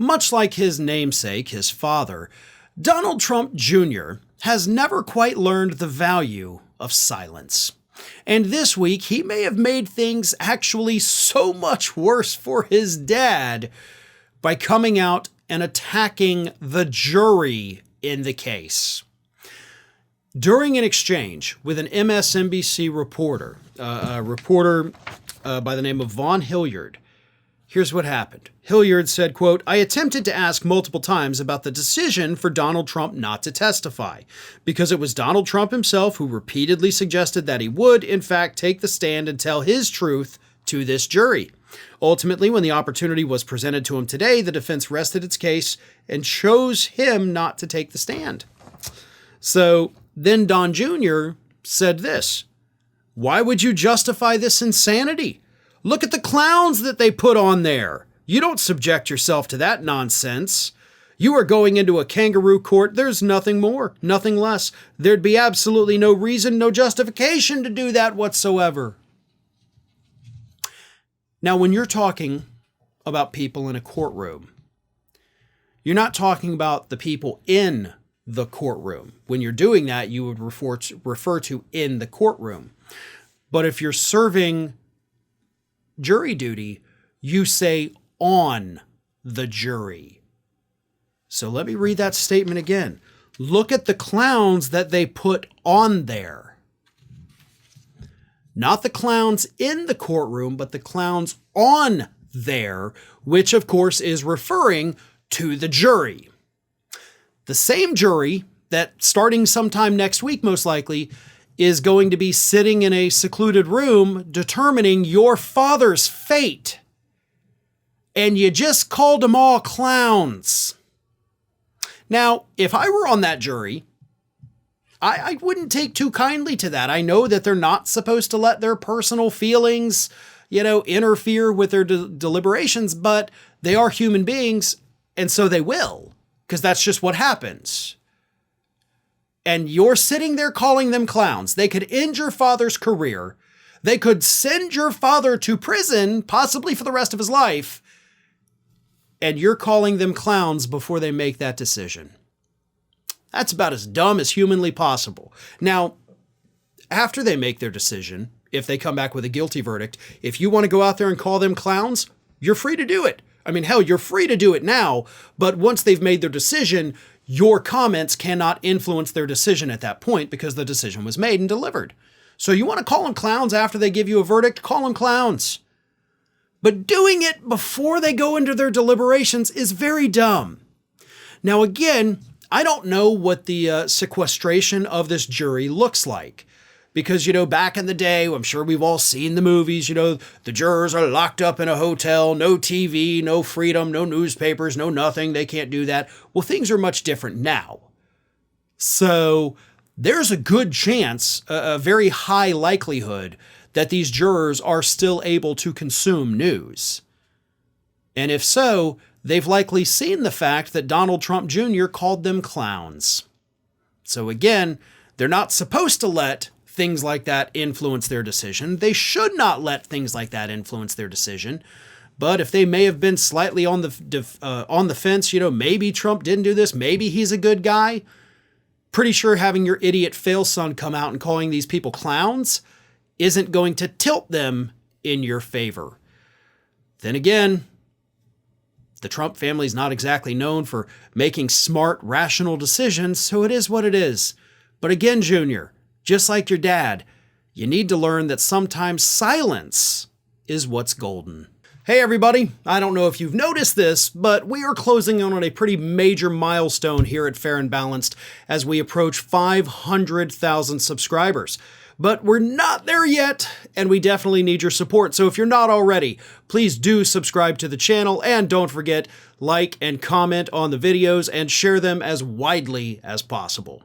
Much like his namesake, his father, Donald Trump Jr. has never quite learned the value of silence. And this week, he may have made things actually so much worse for his dad by coming out and attacking the jury in the case. During an exchange with an MSNBC reporter, a reporter by the name of Vaughn Hilliard, here's what happened. Hilliard said, quote, "I attempted to ask multiple times about the decision for Donald Trump not to testify, because it was Donald Trump himself who repeatedly suggested that he would, in fact, take the stand and tell his truth to this jury. Ultimately, when the opportunity was presented to him today, the defense rested its case and chose him not to take the stand." So then Don Jr. said this, "Why would you justify this insanity? Look at the clowns that they put on there. You don't subject yourself to that nonsense. You are going into a kangaroo court. There's nothing more, nothing less. There'd be absolutely no reason, no justification to do that whatsoever." Now, when you're talking about people in a courtroom, you're not talking about the people in the courtroom. When you're doing that, you would refer to in the courtroom. But if you're serving jury duty, you say on the jury. So let me read that statement again. Look at the clowns that they put on there. Not the clowns in the courtroom, but the clowns on there, which of course is referring to the jury. The same jury that starting sometime next week, most likely, is going to be sitting in a secluded room determining your father's fate. And you just called them all clowns. Now, if I were on that jury, I wouldn't take too kindly to that. I know that they're not supposed to let their personal feelings, interfere with their deliberations, but they are human beings, and so they will, because that's just what happens. And you're sitting there calling them clowns. They could end your father's career. They could send your father to prison, possibly for the rest of his life, and you're calling them clowns before they make that decision. That's about as dumb as humanly possible. Now, after they make their decision, if they come back with a guilty verdict, if you want to go out there and call them clowns, you're free to do it. I mean, hell, you're free to do it now, but once they've made their decision, your comments cannot influence their decision at that point because the decision was made and delivered. So you want to call them clowns after they give you a verdict, call them clowns. But doing it before they go into their deliberations is very dumb. Now, again, I don't know what the sequestration of this jury looks like. Because, back in the day, I'm sure we've all seen the movies, the jurors are locked up in a hotel, no TV, no freedom, no newspapers, no nothing. They can't do that. Well, things are much different now. So there's a good chance, a very high likelihood, that these jurors are still able to consume news. And if so, they've likely seen the fact that Donald Trump Jr. called them clowns. So again, they're not supposed to let things like that influence their decision. They should not let things like that influence their decision. But if they may have been slightly on the fence, maybe Trump didn't do this, maybe he's a good guy. Pretty sure having your idiot fail son come out and calling these people clowns isn't going to tilt them in your favor. Then again, the Trump family is not exactly known for making smart, rational decisions, so it is what it is. But again, Junior, just like your dad, you need to learn that sometimes silence is what's golden. Hey everybody, I don't know if you've noticed this, but we are closing in on a pretty major milestone here at Fair and Balanced as we approach 500,000 subscribers. But we're not there yet, and we definitely need your support. So if you're not already, please do subscribe to the channel, and don't forget, like and comment on the videos and share them as widely as possible.